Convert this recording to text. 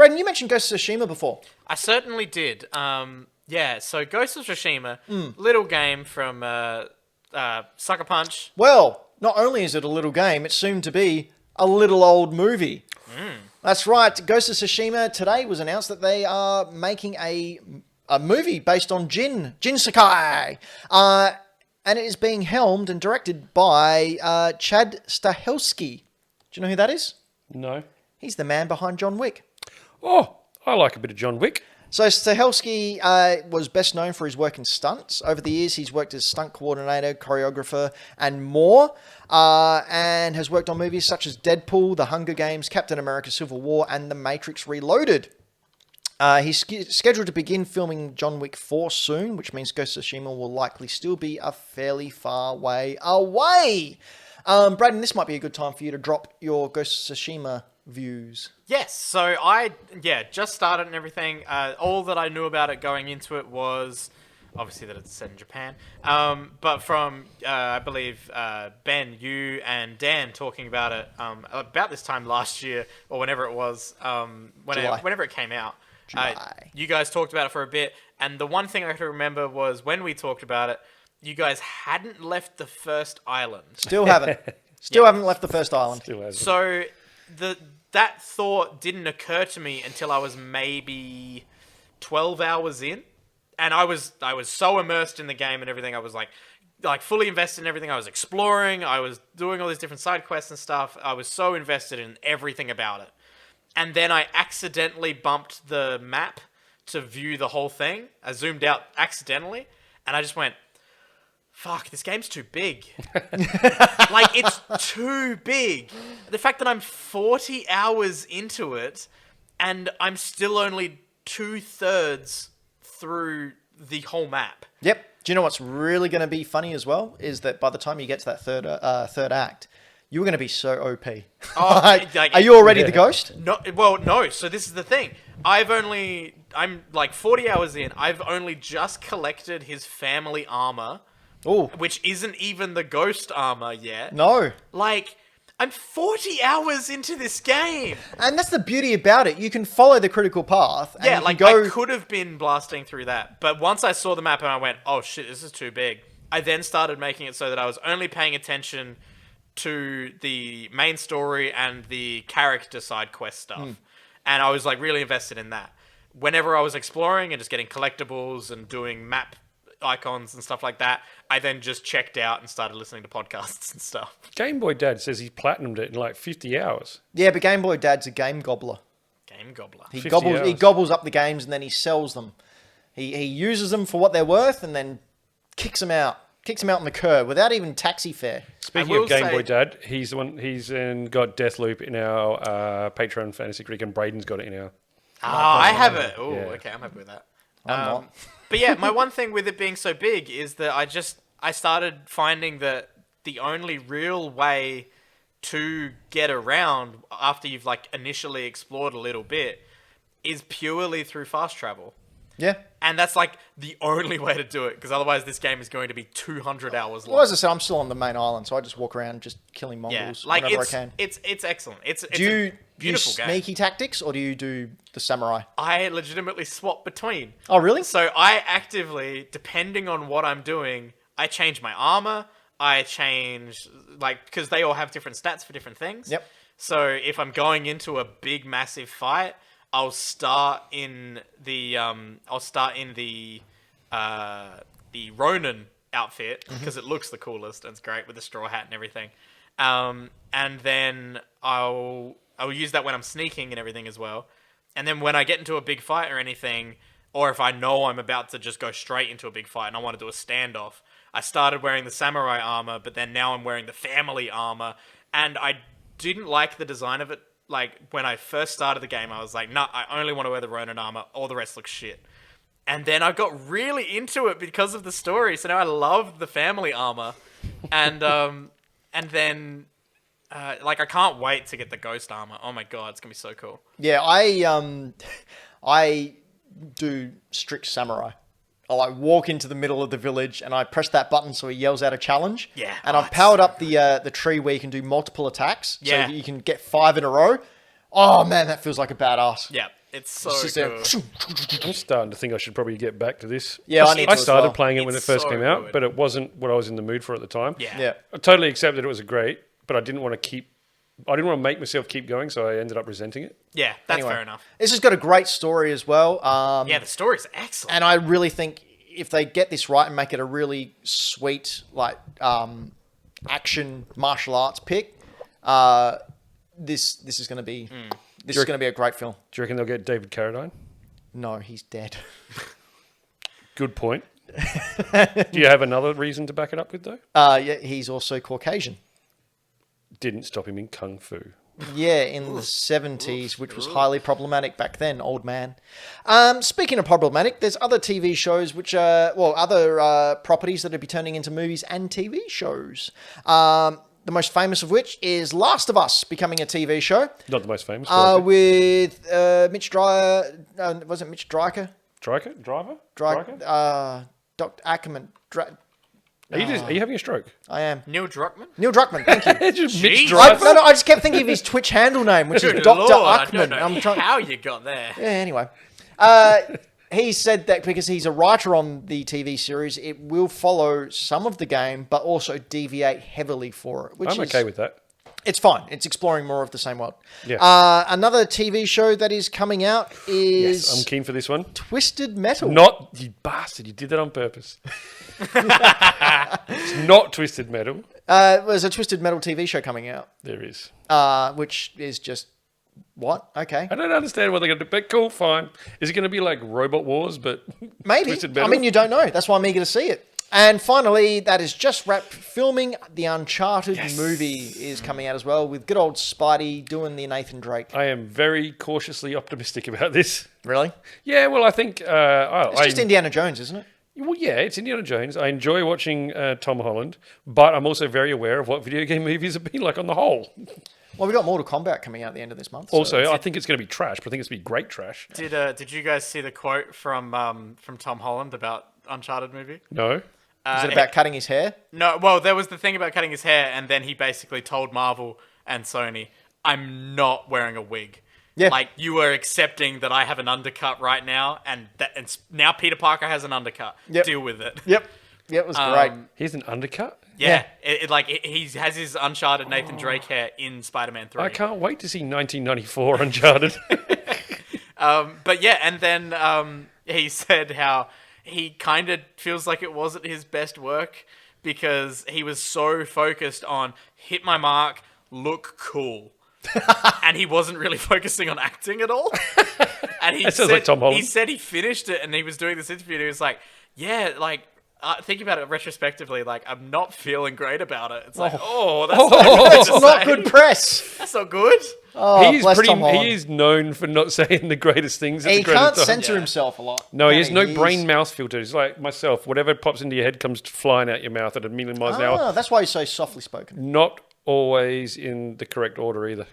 Braden, you mentioned Ghost of Tsushima before. I certainly did. Yeah, so Ghost of Tsushima, little game from Sucker Punch. Well, not only is it a little game, it's soon to be a little old movie. That's right. Ghost of Tsushima today was announced that they are making a movie based on Jin Sakai. And it is being helmed and directed by Chad Stahelski. Do you know who that is? No. He's the man behind John Wick. Oh, I like a bit of John Wick. So Stahelski was best known for his work in stunts. Over the years, he's worked as stunt coordinator, choreographer, and more, and has worked on movies such as Deadpool, The Hunger Games, Captain America Civil War, and The Matrix Reloaded. He's scheduled to begin filming John Wick 4 soon, which means Ghost of Tsushima will likely still be a fairly far way away. Braden, this might be a good time for you to drop your Ghost of Tsushima views. Yes, so I just started and everything. All that I knew about it going into it was obviously that it's set in Japan. But from I believe Ben, you and Dan talking about it about this time last year or whenever it was, whenever it came out. You guys talked about it for a bit, and the one thing I could remember was when we talked about it, you guys hadn't left the first island. Still haven't. Still haven't left the first island. Still hasn't. So that thought didn't occur to me until I was maybe 12 hours in, and I was so immersed in the game and everything. I was like fully invested in everything. I was exploring. I was doing all these different side quests and stuff. I was so invested in everything about it. And then I accidentally bumped the map to view the whole thing. I zoomed out accidentally, and I just went, fuck, this game's too big. Like, it's too big. The fact that I'm 40 hours into it, and I'm still only 2/3 through the whole map. Yep. Do you know what's really going to be funny as well? Is that by the time you get to that third act, you're going to be so OP. Oh, are you already the ghost? No, well, no. So this is the thing. I'm like 40 hours in. I've only just collected his family armor, which isn't even the ghost armor yet. No. Like, I'm 40 hours into this game. And that's the beauty about it. You can follow the critical path. And Yeah, you like, go... I could have been blasting through that. But once I saw the map and I went, oh shit, this is too big. I then started making it so that I was only paying attention to the main story and the character side quest stuff. And I was like really invested in that. Whenever I was exploring and just getting collectibles and doing map icons and stuff like that, I then just checked out and started listening to podcasts and stuff. Game Boy Dad says he platinumed it in like 50 hours. Yeah, but Game Boy Dad's a game gobbler. Game gobbler. He gobbles up the games and then he sells them. He uses them for what they're worth and then kicks them out. Kicks him out on the curb without even taxi fare. Speaking of Game Boy Dad, he's the one. He's got Deathloop in our Patreon Fantasy Creek, and Braden's got it in our. I have it. Oh, yeah. Okay, I'm happy with that. I'm not. But yeah, my one thing with it being so big is that I started finding that the only real way to get around after you've like initially explored a little bit is purely through fast travel. Yeah. And that's like the only way to do it, because otherwise this game is going to be 200 hours long. Well, as I said, I'm still on the main island, so I just walk around just killing Mongols whenever I can. It's excellent. It's do you beautiful game. Sneaky tactics, or do you do the samurai? I legitimately swap between. Oh, really? So I actively, depending on what I'm doing, I change my armor. I change, like, because they all have different stats for different things. Yep. So if I'm going into a big, massive fight, I'll start in the Ronin outfit because it looks the coolest and it's great with the straw hat and everything. And then I'll use that when I'm sneaking and everything as well. And then when I get into a big fight or anything, or if I know I'm about to just go straight into a big fight and I want to do a standoff, I started wearing the samurai armor, but then now I'm wearing the family armor, and I didn't like the design of it. Like, when I first started the game, I was like, nah, I only want to wear the Ronin armor. All the rest looks shit. And then I got really into it because of the story. So now I love the family armor. And then, like, I can't wait to get the ghost armor. Oh my god, it's going to be so cool. Yeah, I do strict samurai. I like walk into the middle of the village and I press that button so he yells out a challenge. Yeah. And I've powered up the tree where you can do multiple attacks. Yeah. So you can get 5 in a row. Oh man, that feels like a badass. Yeah. It's so It's just good. I'm starting to think I should probably get back to this. Yeah, I need to I as started well. playing it when it It's first so came out, good. but it wasn't what I was in the mood for at the time. Yeah. Yeah. I totally accepted it was great, but I didn't want to make myself keep going, so I ended up resenting it. Yeah, that's Anyway, fair enough. This has got a great story as well. Yeah, the story's excellent. And I really think if they get this right and make it a really sweet, like, action martial arts pick, this is going to be this is going to be a great film. Do you reckon they'll get David Carradine? No, he's dead. Good point. Do you have another reason to back it up with, though? Yeah, he's also Caucasian. Didn't stop him in Kung Fu. Yeah, in the 70s, which was highly problematic back then, old man. Speaking of problematic, there's other TV shows which are, other properties that will be turning into movies and TV shows. The most famous of which is Last of Us becoming a TV show. Not the most famous. but okay. With Mitch Dreyer. Was it Mitch Dryker? Driver? Dr. Ackerman. Are you having a stroke? I am. Neil Druckmann? Neil Druckmann, thank you. It's just Mitch Jesus. Driver. I just kept thinking of his Twitch handle name, which is Good Dr. Lord, Ackerman. I don't know how you got there. Yeah, anyway. He said that because he's a writer on the TV series, it will follow some of the game, but also deviate heavily for it. Which I'm okay with that. It's fine. It's exploring more of the same world. Yeah. Another TV show that is coming out is Yes, I'm keen for this one. Twisted Metal. Not, you bastard, you did that on purpose. It's not Twisted Metal. There's a Twisted Metal TV show coming out, There is. which is just what? Okay, I don't understand what they're going to do, but cool, fine. Is it going to be like Robot Wars, but maybe. Twisted I Metal? mean, you don't know. That's why I'm eager to see it. And finally, that is just wrapped filming. The Uncharted movie is coming out as well, with good old Spidey doing the Nathan Drake. I am very cautiously optimistic about this. Really? Yeah, well, I think... It's just Indiana Jones, isn't it? Well, yeah, it's Indiana Jones. I enjoy watching Tom Holland, but I'm also very aware of what video game movies have been like on the whole. Well, we've got Mortal Kombat coming out at the end of this month. Also, I think it's going to be trash, but I think it's going to be great trash. Did you guys see the quote from Tom Holland about Uncharted movie? No? Is it about cutting his hair? No, well, there was the thing about cutting his hair, and then he basically told Marvel and Sony, I'm not wearing a wig. Yeah. Like, you are accepting that I have an undercut right now, and now Peter Parker has an undercut. Yep. Deal with it. Yep. Yep, it was great. Here's an undercut? Yeah. He has his Uncharted Nathan Drake hair in Spider-Man 3. I can't wait to see 1994 Uncharted. But yeah, and then he said how he kind of feels like it wasn't his best work because he was so focused on hit my mark, look cool. And he wasn't really focusing on acting at all. And he That sounds like Tom Holland. He said he finished it and he was doing this interview and he was like, yeah, like, think about it retrospectively, like, I'm not feeling great about it. It's like, that's not good to It's not say. good press. That's not good. Oh, He's bless Tom Holland. he is known for not saying the greatest things at He the greatest can't time. censor himself a lot. No, he has can no He's- brain-mouth filter. He's like myself. Whatever pops into your head comes flying out your mouth at a million miles an hour. That's why he's so softly spoken. Not always in the correct order either.